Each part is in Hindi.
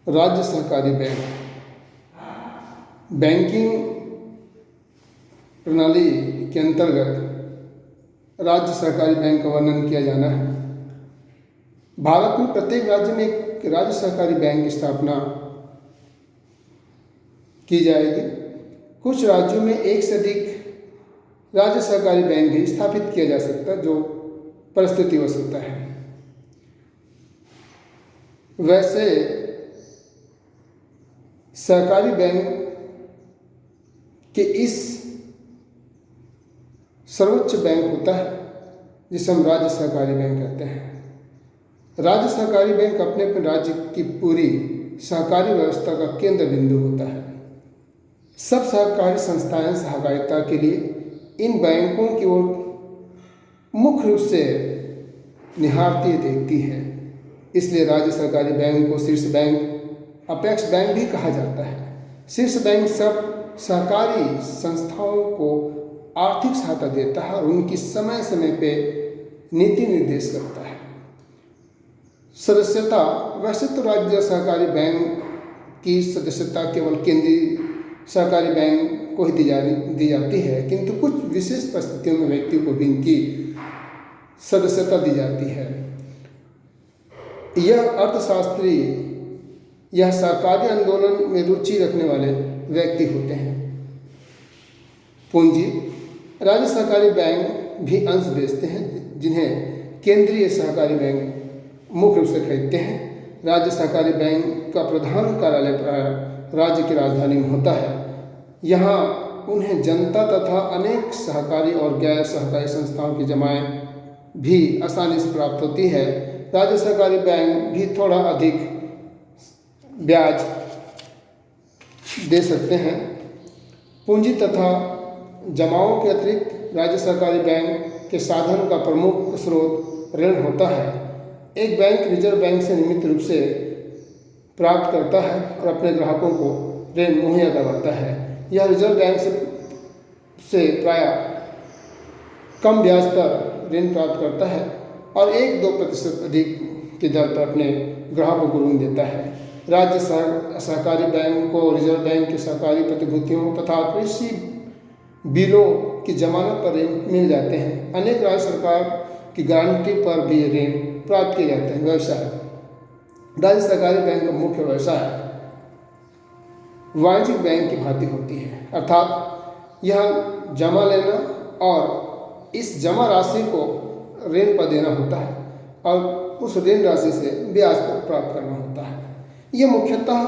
राज्य सहकारी बैंक बैंकिंग प्रणाली के अंतर्गत राज्य सहकारी बैंक का वर्णन किया जाना है। भारत में प्रत्येक राज्य में एक राज्य सहकारी बैंक की स्थापना की जाएगी। कुछ राज्यों में एक से अधिक राज्य सहकारी बैंक भी स्थापित किया जा सकता है, जो परिस्थितिवश होता है। वैसे सहकारी बैंक के इस सर्वोच्च बैंक होता है जिसे हम राज्य सहकारी बैंक कहते हैं। राज्य सहकारी बैंक अपने अपने राज्य की पूरी सहकारी व्यवस्था का केंद्र बिंदु होता है। सब सहकारी संस्थाएं सहकारिता के लिए इन बैंकों की ओर मुख्य रूप से निहारती देखती है। इसलिए राज्य सहकारी बैंक को शीर्ष बैंक, अपेक्स बैंक भी कहा जाता है। शीर्ष बैंक सब सहकारी संस्थाओं को आर्थिक सहायता देता है और उनकी समय समय पे नीति निर्देश करता है। सदस्यता, वैसे तो राज्य सहकारी बैंक की सदस्यता केवल केंद्रीय सहकारी बैंक को ही दी जाती है, किंतु कुछ विशेष परिस्थितियों में व्यक्ति को भी इनकी सदस्यता दी जाती है। यह अर्थशास्त्री यह सहकारी आंदोलन में रुचि रखने वाले व्यक्ति होते हैं। पूंजी, राज्य सहकारी बैंक भी अंश बेचते हैं, जिन्हें केंद्रीय सहकारी बैंक मुख्य रूप से खरीदते हैं। राज्य सहकारी बैंक का प्रधान कार्यालय राज्य की राजधानी में होता है। यहाँ उन्हें जनता तथा अनेक सहकारी और गैर सहकारी संस्थाओं की जमाएं भी आसानी से प्राप्त होती है। राज्य सहकारी बैंक भी थोड़ा अधिक ब्याज दे सकते हैं। पूंजी तथा जमाओं के अतिरिक्त राज्य सहकारी बैंक के साधन का प्रमुख स्रोत ऋण होता है। एक बैंक रिजर्व बैंक से नियमित रूप से प्राप्त करता है और अपने ग्राहकों को ऋण मुहैया करवाता है। यह रिजर्व बैंक से प्रायः कम ब्याज पर ऋण प्राप्त करता है और 1-2% अधिक की दर पर अपने ग्राहकों को ऋण देता है। राज्य सहकारी बैंक को रिजर्व बैंक के सहकारी प्रतिभूतियों तथा कृषि बिलों की जमानत पर ऋण मिल जाते हैं। अनेक राज्य सरकार की गारंटी पर भी ऋण प्राप्त किए जाते हैं। व्यवसाय, राज्य सहकारी बैंक का मुख्य व्यवसाय वाणिज्यिक बैंक की भांति होती है, अर्थात यह जमा लेना और इस जमा राशि को ऋण पर देना होता है और उस ऋण राशि से ब्याज को प्राप्त करना होता है। यह मुख्यतः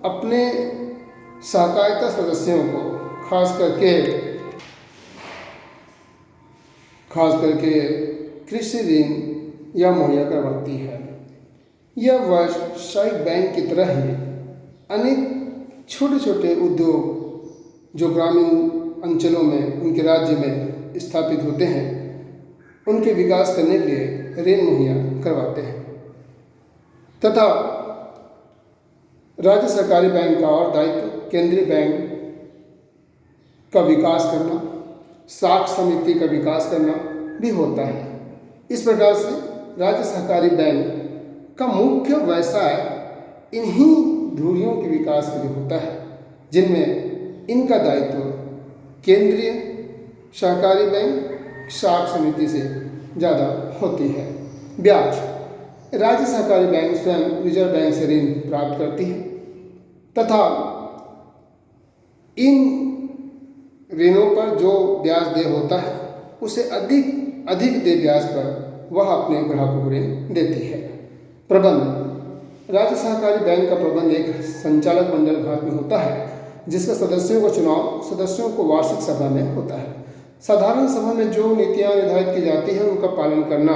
अपने सहकारिता सदस्यों को खास करके कृषि ऋण या मुहैया करवाती है। यह व्यावसायिक बैंक की तरह ही अनेक छोटे छोटे उद्योग जो ग्रामीण अंचलों में उनके राज्य में स्थापित होते हैं, उनके विकास करने के लिए ऋण मुहैया करवाते हैं। तथा राज्य सहकारी बैंक का और दायित्व केंद्रीय बैंक का विकास करना, साख समिति का विकास करना भी होता है। इस प्रकार से राज्य सहकारी बैंक का मुख्य व्यवसाय इन्हीं धुरियों के विकास के लिए होता है, जिनमें इनका दायित्व केंद्रीय सहकारी बैंक साख समिति से ज़्यादा होती है। ब्याज, राज्य सहकारी बैंक स्वयं रिजर्व बैंक से ऋण प्राप्त करती है तथा इन ऋणों पर जो ब्याज देय होता है उसे अधिक देय ब्याज पर वह अपने ग्राहकों को ऋण देती है। प्रबंध, राज्य सहकारी बैंक का प्रबंध एक संचालक मंडल भारत में होता है, जिसका सदस्यों का चुनाव सदस्यों को वार्षिक सभा में होता है। साधारण सभा में जो नीतियाँ निर्धारित की जाती हैं उनका पालन करना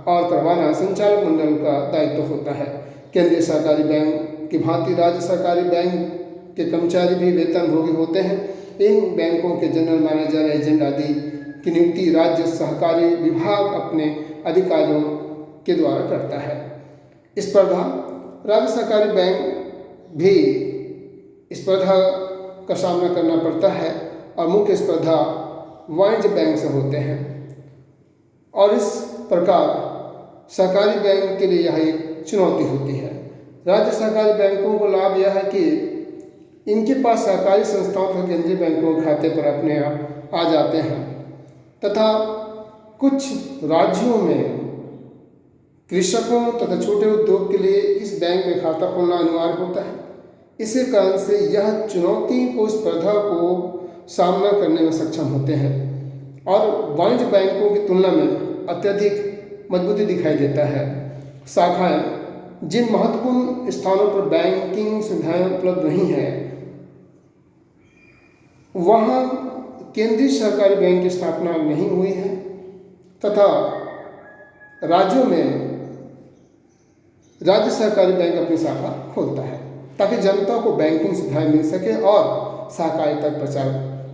और करवाना संचालक मंडल का दायित्व होता है। केंद्रीय सहकारी बैंक की भांति राज्य सहकारी बैंक के कर्मचारी भी वेतनभोगी होते हैं। इन बैंकों के जनरल मैनेजर, एजेंट आदि की नियुक्ति राज्य सहकारी विभाग अपने अधिकारियों के द्वारा करता है। स्पर्धा, राज्य सहकारी बैंक भी स्पर्धा का सामना करना पड़ता है और मुख्य स्पर्धा वाणिज्य बैंक से होते हैं और इस प्रकार सहकारी बैंक के लिए यह एक चुनौती होती है। राज्य सहकारी बैंकों को लाभ यह है कि इनके पास सहकारी संस्थाओं तथा केंद्रीय बैंकों के खाते पर अपने आप आ जाते हैं तथा कुछ राज्यों में कृषकों तथा छोटे उद्योग के लिए इस बैंक में खाता खोलना अनिवार्य होता है। इसी कारण से यह चुनौती को स्पर्धा को सामना करने में सक्षम होते हैं और वाणिज्य बैंकों की तुलना में अत्यधिक मजबूती दिखाई देता है। शाखाएं जिन महत्वपूर्ण स्थानों पर बैंकिंग सुविधाएं उपलब्ध नहीं हैं वहाँ केंद्रीय सहकारी बैंक की स्थापना नहीं हुई है तथा राज्यों में राज्य सहकारी बैंक अपनी शाखा खोलता है ताकि जनता को बैंकिंग सुविधाएं मिल सके और सहकारिता प्रचार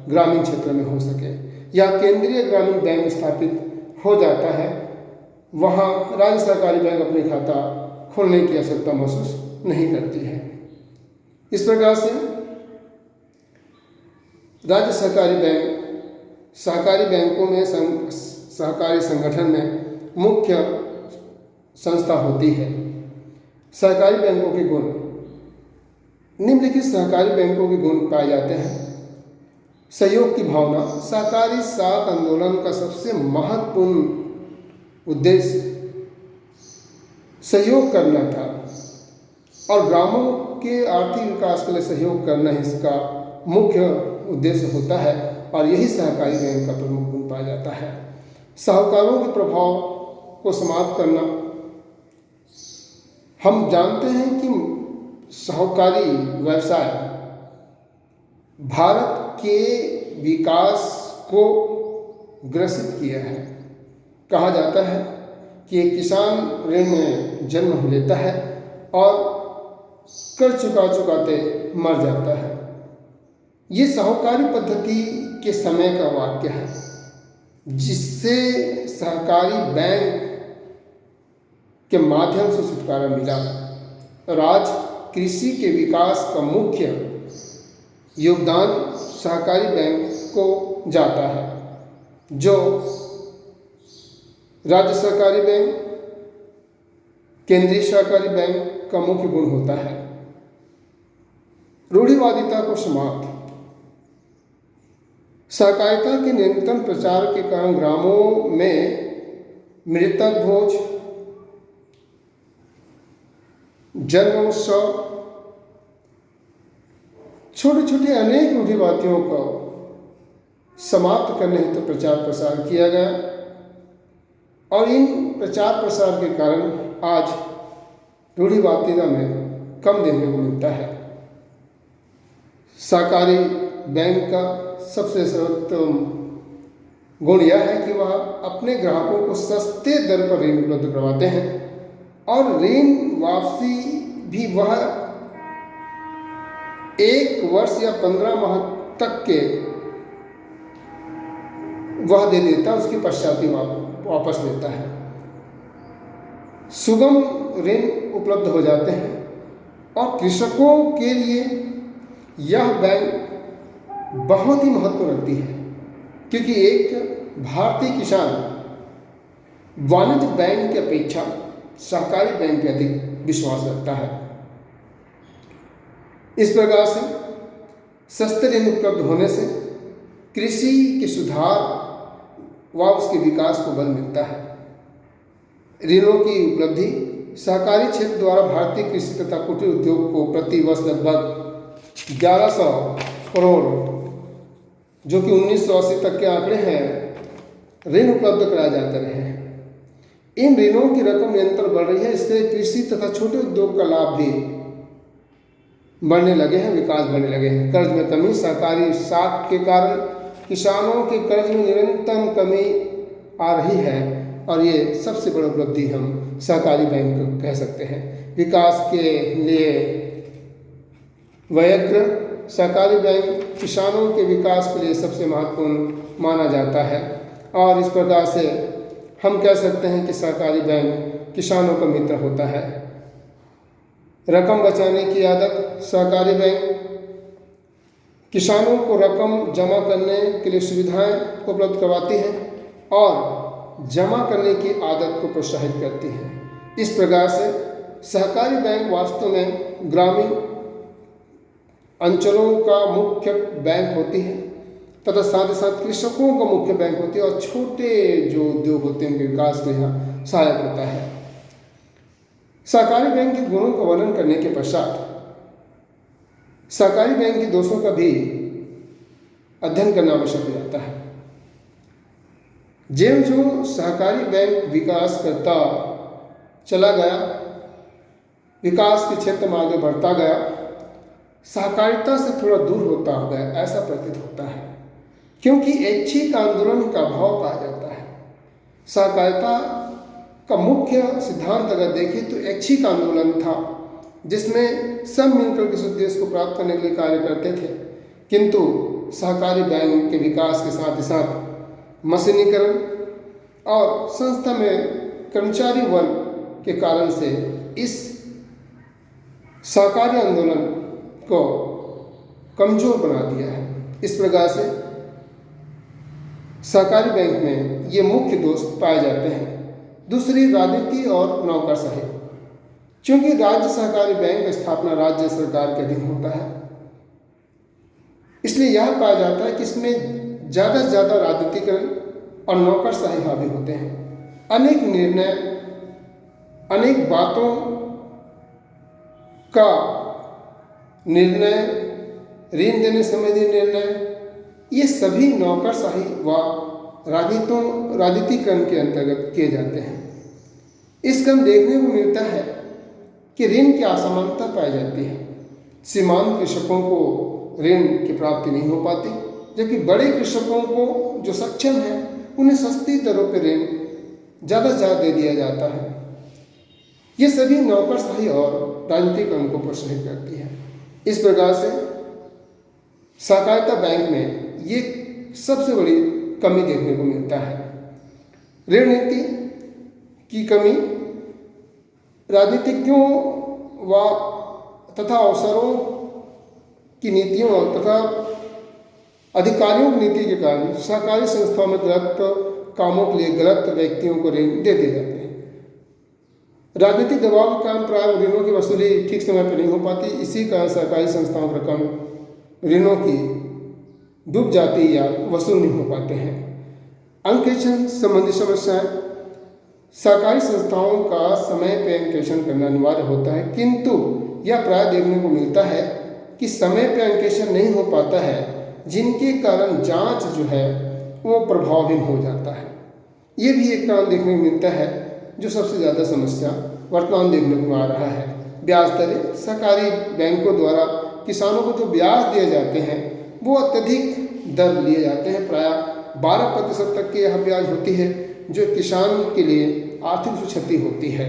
ग्रामीण क्षेत्र में हो सके। या केंद्रीय ग्रामीण बैंक स्थापित हो जाता है, वहाँ राज्य सहकारी बैंक अपने खाता खोलने की आवश्यकता महसूस नहीं करती है। इस प्रकार से राज्य सहकारी बैंक सहकारी बैंकों में सहकारी संगठन में मुख्य संस्था होती है। सहकारी बैंकों के गुण निम्नलिखित सहकारी बैंकों के गुण पाए जाते हैं। सहयोग की भावना। सहकारी साख आंदोलन का सबसे महत्वपूर्ण उद्देश्य सहयोग करना था और ग्रामों के आर्थिक विकास के लिए सहयोग करना इसका मुख्य उद्देश्य होता है और यही सहकारी बैंक का प्रमुख गुण पाया जाता है। साहूकारों के प्रभाव को समाप्त करना। हम जानते हैं कि साहूकारी व्यवसाय भारत के विकास को ग्रसित किया है। कहा जाता है कि एक किसान ऋण में जन्म लेता है और कर चुकाते मर जाता है। ये साहूकारी पद्धति के समय का वाक्य है जिससे सहकारी बैंक के माध्यम से छुटकारा मिला और आज कृषि के विकास का मुख्य योगदान सहकारी बैंक को जाता है। जो राज्य सहकारी बैंक केंद्रीय सहकारी बैंक का मुख्य गुण होता है। रूढ़िवादिता को समाप्त। सहकारिता के निरंतर प्रचार के कारण ग्रामों में मृतक भोज, जन्म उत्सव, छोटे छोटे अनेक रूढ़िवादियों को समाप्त करने हेतु तो प्रचार प्रसार किया गया और इन प्रचार प्रसार के कारण आज रूढ़िवादिता में कम देखने को मिलता है। सहकारी बैंक का सबसे सर्वोत्तम गुण यह है कि वह अपने ग्राहकों को सस्ते दर पर ऋण उपलब्ध करवाते हैं और ऋण वापसी भी वह 1 वर्ष या 15 माह तक के वह दे देता है, उसके पश्चात ही वापस लेता है। सुगम ऋण उपलब्ध हो जाते हैं और कृषकों के लिए यह बैंक बहुत ही महत्व रखती है क्योंकि एक भारतीय किसान वाणिज्य बैंक की अपेक्षा सहकारी बैंक पे अधिक विश्वास रखता है। इस प्रकार से सस्ते ऋण उपलब्ध होने से कृषि के सुधार व उसके विकास को बल मिलता है। ऋणों की उपलब्धि सहकारी क्षेत्र द्वारा भारतीय कृषि तथा कुटीर उद्योग को प्रति वर्ष लगभग 1100 करोड़ जो कि 1980 तक के आंकड़े हैं ऋण उपलब्ध कराए जाते रहे हैं। इन ऋणों की रकम निरंतर बढ़ रही है, इससे कृषि तथा छोटे उद्योग का लाभ भी बढ़ने लगे हैं, विकास बढ़ने लगे हैं। कर्ज में कमी। सहकारी साख के कारण किसानों के कर्ज में निरंतर कमी आ रही है और ये सबसे बड़ी उपलब्धि हम सहकारी बैंक को कह सकते हैं। विकास के लिए व्यग्र सहकारी बैंक किसानों के विकास के लिए सबसे महत्वपूर्ण माना जाता है और इस प्रकार से हम कह सकते हैं कि सहकारी बैंक किसानों का मित्र होता है। रकम बचाने की आदत। सहकारी बैंक किसानों को रकम जमा करने के लिए सुविधाएं उपलब्ध करवाती है और जमा करने की आदत को प्रोत्साहित करती है। इस प्रकार से सहकारी बैंक वास्तव में ग्रामीण अंचलों का मुख्य बैंक होती है तथा साथ ही साथ कृषकों का मुख्य बैंक होती है और छोटे जो उद्योग होते हैं उनके विकास में यहाँ सहायक होता है। सहकारी बैंक के गुणों का वर्णन करने के पश्चात सहकारी बैंक के दोषों का भी अध्ययन करना आवश्यक हो जाता है। ज्यों ज्यों सहकारी बैंक विकास करता चला गया, विकास के क्षेत्र में आगे बढ़ता गया, सहकारिता से थोड़ा दूर होता गया, ऐसा प्रतीत होता है, क्योंकि ऐच्छिक आंदोलन का भाव पाया जाता है। सहकारिता का मुख्य सिद्धांत अगर देखें तो ऐच्छिक आंदोलन था, जिसमें सब मिलकर किस उद्देश्य को प्राप्त करने के लिए कार्य करते थे। किंतु सहकारी बैंक के विकास के साथ ही साथ मशीनीकरण और संस्था में कर्मचारी वर्ग के कारण से इस सहकारी आंदोलन को कमजोर बना दिया है। इस प्रकार से सहकारी बैंक में ये मुख्य दोष पाए जाते हैं। दूसरी, राजनीति और नौकरशाही। क्योंकि राज्य सहकारी बैंक स्थापना राज्य सरकार के अधीन होता है, इसलिए यह पाया जाता है कि इसमें ज़्यादा से ज़्यादा राजनीतिकरण और नौकरशाही हावी होते हैं। अनेक निर्णय, अनेक बातों का निर्णय, ऋण देने संबंधी निर्णय, ये सभी नौकरशाही व राजनीतिकरण के अंतर्गत किए जाते हैं। इसका हम देखने को मिलता है कि ऋण की असमानता पाई जाती है। सीमांत कृषकों को ऋण की प्राप्ति नहीं हो पाती, जबकि बड़े कृषकों को जो सक्षम हैं उन्हें सस्ती दरों पर ऋण ज़्यादा से ज़्यादा दे दिया जाता है। ये सभी नौकरशाही और राजनीतिकरण को प्रोत्साहित करती है। इस प्रकार से सहकारिता बैंक में ये सबसे बड़ी कमी देखने को मिलता है। ऋण नीति की कमी, राजनीतिज्ञों व तथा अवसरों की नीतियों तथा अधिकारियों की नीति के कारण सहकारी संस्थाओं में गलत कामों के लिए गलत व्यक्तियों को ऋण दे दिए जाते हैं। राजनीतिक दबाव के कारण प्राय ऋणों की वसूली ठीक समय पर नहीं हो पाती। इसी कारण सहकारी संस्थाओं की रकम ऋणों की डूब जाती या वसूल नहीं हो पाते हैं। अंकेक्षण संबंधी समस्याएं, सहकारी संस्थाओं का समय पर अंकेक्षण करना अनिवार्य होता है, किंतु यह प्राय देखने को मिलता है कि समय पर अंकेक्षण नहीं हो पाता है, जिनके कारण जांच जो है वो प्रभावहीन हो जाता है। ये भी एक कारण देखने को मिलता है जो सबसे ज़्यादा समस्या वर्तमान देखने को आ रहा है। ब्याज दरें, सहकारी बैंकों द्वारा किसानों को जो ब्याज दिए जाते हैं वो अत्यधिक दर लिए जाते हैं। प्राय 12% तक की यह ब्याज होती है, जो किसान के लिए आर्थिक क्षति होती है।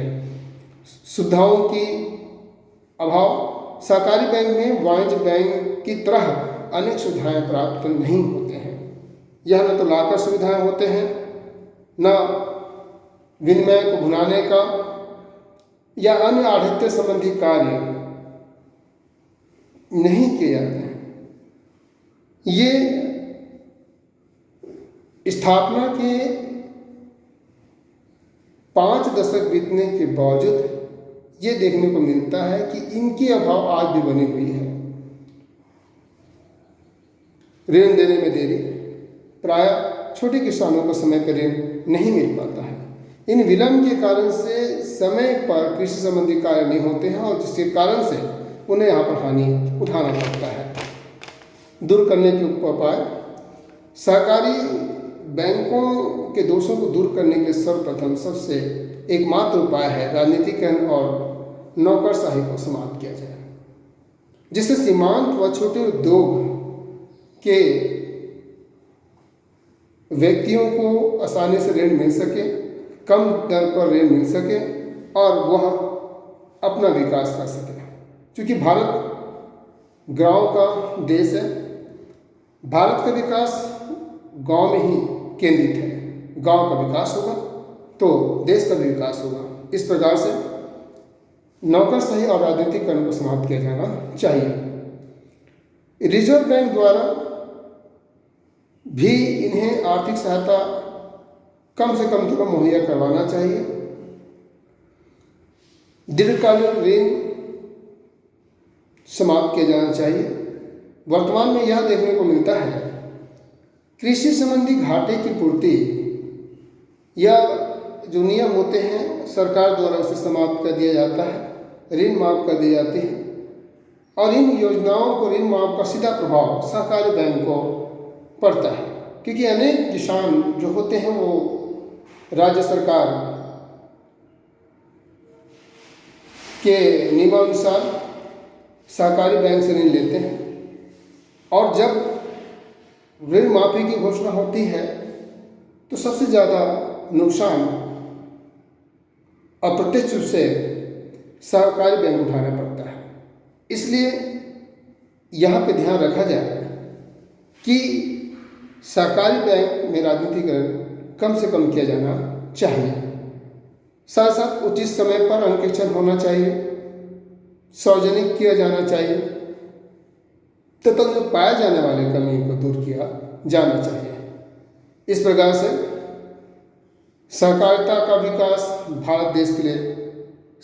सुविधाओं की अभाव, सहकारी बैंक में वाणिज्य बैंक की तरह अनेक सुविधाएं प्राप्त नहीं होते हैं। यह न तो लॉकर सुविधाएं होते हैं, न विनिमय को भुनाने का या अन्य आढ़तिया संबंधी कार्य नहीं किए जाते हैं। ये स्थापना के 5 दशक बीतने के बावजूद ये देखने को मिलता है कि इनकी अभाव आज भी बनी हुई है। ऋण देने में देरी, प्राय छोटे किसानों को समय पर ऋण नहीं मिल पाता है। इन विलंब के कारण से समय पर कृषि संबंधी कार्य नहीं होते हैं और जिसके कारण से उन्हें यहाँ पर हानि उठाना पड़ता है। दूर करने के उपाय, सहकारी बैंकों के दोषों को दूर करने के लिए सर्वप्रथम सबसे एकमात्र उपाय है राजनीतिकरण और नौकरशाही को समाप्त किया जाए, जिससे सीमांत व छोटे उद्योग के व्यक्तियों को आसानी से ऋण मिल सके, कम दर पर ऋण मिल सके और वह अपना विकास कर सके। क्योंकि भारत गांव का देश है, भारत का विकास गांव में ही केंद्रित है। गांव का विकास होगा तो देश का भी विकास होगा। इस प्रकार से नौकरशाही और राजनीतिकरण को समाप्त किया जाना चाहिए। रिजर्व बैंक द्वारा भी इन्हें आर्थिक सहायता कम से कम मुहैया करवाना चाहिए। दीर्घकालीन ऋण समाप्त किया जाना चाहिए। वर्तमान में यह देखने को मिलता है कृषि संबंधी घाटे की पूर्ति या जो नियम होते हैं सरकार द्वारा उसे समाप्त कर दिया जाता है, ऋण माफ कर दिए जाते हैं और इन योजनाओं को ऋण माफ का सीधा प्रभाव सहकारी बैंक को पड़ता है, क्योंकि अनेक किसान जो होते हैं वो राज्य सरकार के नियमानुसार सहकारी बैंक से ऋण लेते हैं और जब ऋण माफी की घोषणा होती है तो सबसे ज़्यादा नुकसान अप्रत्यक्ष रूप से सहकारी बैंक उठाना पड़ता है। इसलिए यहाँ पे ध्यान रखा जाए कि सहकारी बैंक में राजनीतिकरण कम से कम किया जाना चाहिए। साथ साथ उचित समय पर अंकेक्षण होना चाहिए, सार्वजनिक किया जाना चाहिए तथा जो पाए जाने वाले कमी को दूर किया जाना चाहिए। इस प्रकार से सहकारिता का विकास भारत देश के लिए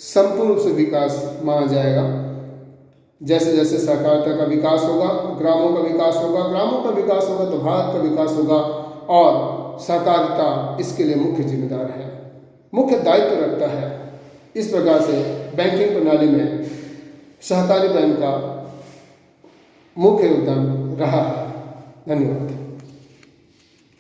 संपूर्ण रूप से विकास माना जाएगा। जैसे जैसे सहकारिता का विकास होगा, ग्रामों का विकास होगा, ग्रामों का विकास होगा तो भारत का विकास होगा और सहकारिता इसके लिए मुख्य जिम्मेदार है, मुख्य दायित्व रखता है। इस प्रकार से बैंकिंग प्रणाली में सहकारी बैंक का मुख्य योगदान रहा है। धन्यवाद।